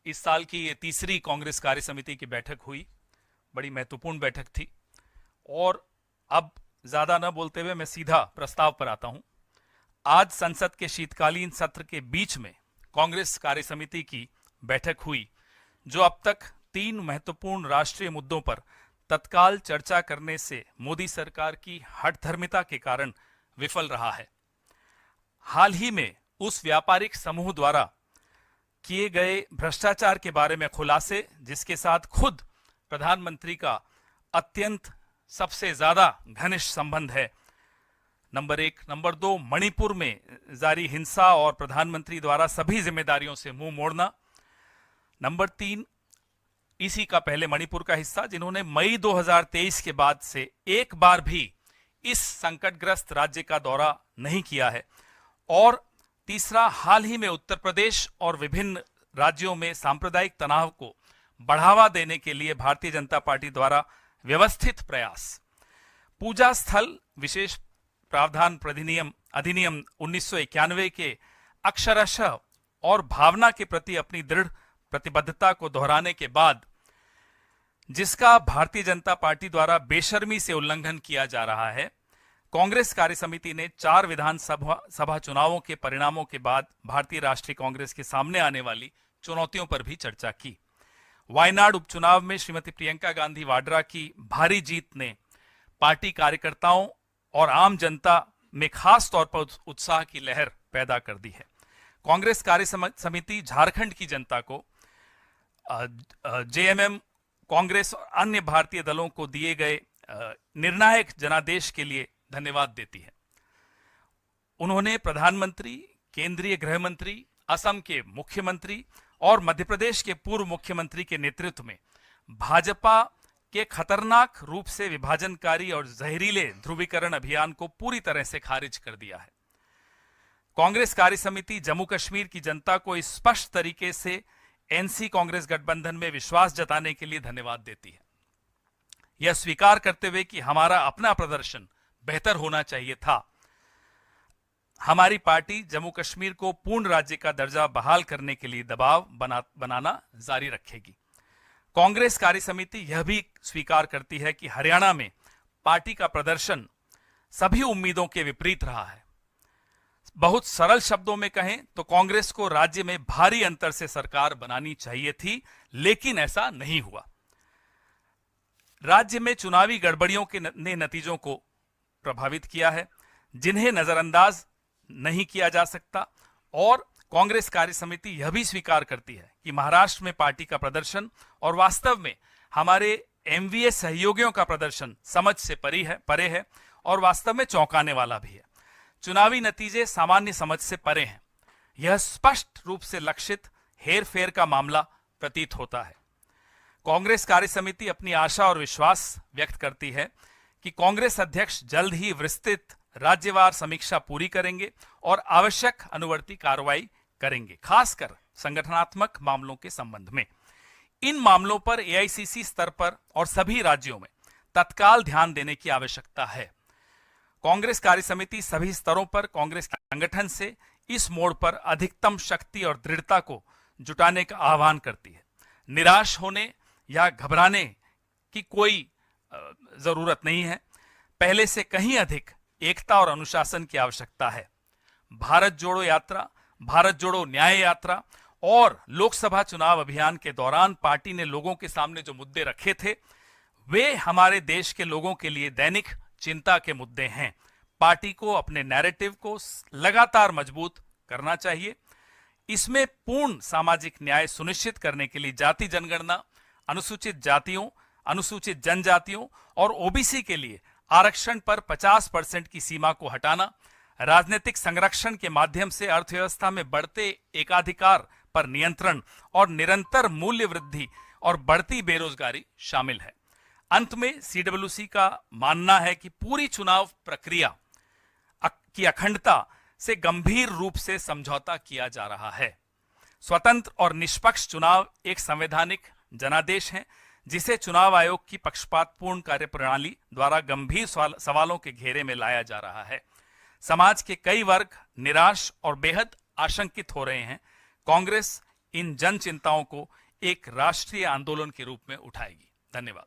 इस साल की ये तीसरी कांग्रेस कार्य समिति की बैठक हुई। बड़ी महत्वपूर्ण बैठक थी। और अब ज्यादा न बोलते हुए मैं सीधा प्रस्ताव पर आता हूं। आज संसद के शीतकालीन सत्र के बीच में कांग्रेस कार्य समिति की बैठक हुई, जो अब तक 3 महत्वपूर्ण राष्ट्रीय मुद्दों पर तत्काल चर्चा करने से मोदी सरकार की हठधर्मिता के कारण विफल रहा है। हाल ही में उस व्यापारिक समूह द्वारा किए गए भ्रष्टाचार के बारे में खुलासे, जिसके साथ खुद प्रधानमंत्री का अत्यंत सबसे ज्यादा घनिष्ठ संबंध है, नंबर 1। नंबर 2, मणिपुर में जारी हिंसा और प्रधानमंत्री द्वारा सभी जिम्मेदारियों से मुंह मोड़ना। नंबर 3, इसी का पहले मणिपुर का हिस्सा, जिन्होंने मई 2023 के बाद से एक बार भी इस संकटग्रस्त राज्य का दौरा नहीं किया है। और तीसरा, हाल ही में उत्तर प्रदेश और विभिन्न राज्यों में सांप्रदायिक तनाव को बढ़ावा देने के लिए भारतीय जनता पार्टी द्वारा व्यवस्थित प्रयास। पूजा स्थल विशेष प्रावधान अधिनियम 1991 के अक्षरशः और भावना के प्रति अपनी दृढ़ प्रतिबद्धता को दोहराने के बाद, जिसका भारतीय जनता पार्टी द्वारा बेशर्मी से उल्लंघन किया जा रहा है, कांग्रेस कार्य समिति ने 4 विधानसभा चुनावों के परिणामों के बाद भारतीय राष्ट्रीय कांग्रेस के सामने आने वाली चुनौतियों पर भी चर्चा की। वायनाड उपचुनाव में श्रीमती प्रियंका गांधी वाड्रा की भारी जीत ने पार्टी कार्यकर्ताओं और आम जनता में खास तौर पर उत्साह की लहर पैदा कर दी है। कांग्रेस कार्य समिति झारखंड की जनता को जेएमएम, कांग्रेस और अन्य भारतीय दलों को दिए गए निर्णायक जनादेश के लिए धन्यवाद देती है। उन्होंने प्रधानमंत्री, केंद्रीय गृह मंत्री, असम के मुख्यमंत्री और मध्य प्रदेश के पूर्व मुख्यमंत्री के नेतृत्व में भाजपा के खतरनाक रूप से विभाजनकारी और जहरीले ध्रुवीकरण अभियान को पूरी तरह से खारिज कर दिया है। कांग्रेस कार्य समिति जम्मू कश्मीर की जनता को स्पष्ट तरीके से एनसी कांग्रेस गठबंधन में विश्वास जताने के लिए धन्यवाद देती है, यह स्वीकार करते हुए कि हमारा अपना प्रदर्शन बेहतर होना चाहिए था। हमारी पार्टी जम्मू कश्मीर को पूर्ण राज्य का दर्जा बहाल करने के लिए दबाव बनाना जारी रखेगी। कांग्रेस कार्य समिति यह भी स्वीकार करती है कि हरियाणा में पार्टी का प्रदर्शन सभी उम्मीदों के विपरीत रहा है। बहुत सरल शब्दों में कहें तो कांग्रेस को राज्य में भारी अंतर से सरकार बनानी चाहिए थी, लेकिन ऐसा नहीं हुआ। राज्य में चुनावी गड़बड़ियों ने नतीजों को प्रभावित किया है, जिन्हें नजरअंदाज नहीं किया जा सकता। और कांग्रेस कार्य समिति यह भी स्वीकार करती है कि महाराष्ट्र में पार्टी का प्रदर्शन और वास्तव में हमारे एमवीए सहयोगियों का प्रदर्शन समझ से परे है और वास्तव में चौंकाने वाला भी है। चुनावी नतीजे सामान्य समझ से परे हैं। यह स्पष्ट रूप से लक्षित हेरफेर का मामला प्रतीत होता है। कांग्रेस कार्य समिति अपनी आशा और विश्वास व्यक्त करती है कि कांग्रेस अध्यक्ष जल्द ही विस्तृत राज्यवार समीक्षा पूरी करेंगे और आवश्यक अनुवर्ती कार्रवाई करेंगे, खासकर संगठनात्मक मामलों के संबंध में। इन मामलों पर एआईसीसी स्तर पर और सभी राज्यों में तत्काल ध्यान देने की आवश्यकता है। कांग्रेस कार्य समिति सभी स्तरों पर कांग्रेस संगठन से इस मोड़ पर अधिकतम शक्ति और दृढ़ता को जुटाने का आह्वान करती है। निराश होने या घबराने की कोई जरूरत नहीं है। पहले से कहीं अधिक एकता और अनुशासन की आवश्यकता है। भारत जोड़ो यात्रा, भारत जोड़ो न्याय यात्रा और लोकसभा चुनाव अभियान के दौरान पार्टी ने लोगों के सामने जो मुद्दे रखे थे, वे हमारे देश के लोगों के लिए दैनिक चिंता के मुद्दे हैं। पार्टी को अपने नैरेटिव को लगातार मजबूत करना चाहिए। इसमें पूर्ण सामाजिक न्याय सुनिश्चित करने के लिए जाति जनगणना, अनुसूचित जातियों, अनुसूचित जनजातियों और ओबीसी के लिए आरक्षण पर 50% की सीमा को हटाना, राजनीतिक संरक्षण के माध्यम से अर्थव्यवस्था में बढ़ते एकाधिकार पर नियंत्रण और निरंतर मूल्य वृद्धि और बढ़ती बेरोजगारी शामिल है। अंत में सीडब्ल्यूसी का मानना है कि पूरी चुनाव प्रक्रिया की अखंडता से गंभीर रूप से समझौता किया जा रहा है। स्वतंत्र और निष्पक्ष चुनाव एक संवैधानिक जनादेश है, जिसे चुनाव आयोग की पक्षपातपूर्ण कार्यप्रणाली द्वारा गंभीर सवालों के घेरे में लाया जा रहा है। समाज के कई वर्ग निराश और बेहद आशंकित हो रहे हैं। कांग्रेस इन जन चिंताओं को एक राष्ट्रीय आंदोलन के रूप में उठाएगी। धन्यवाद।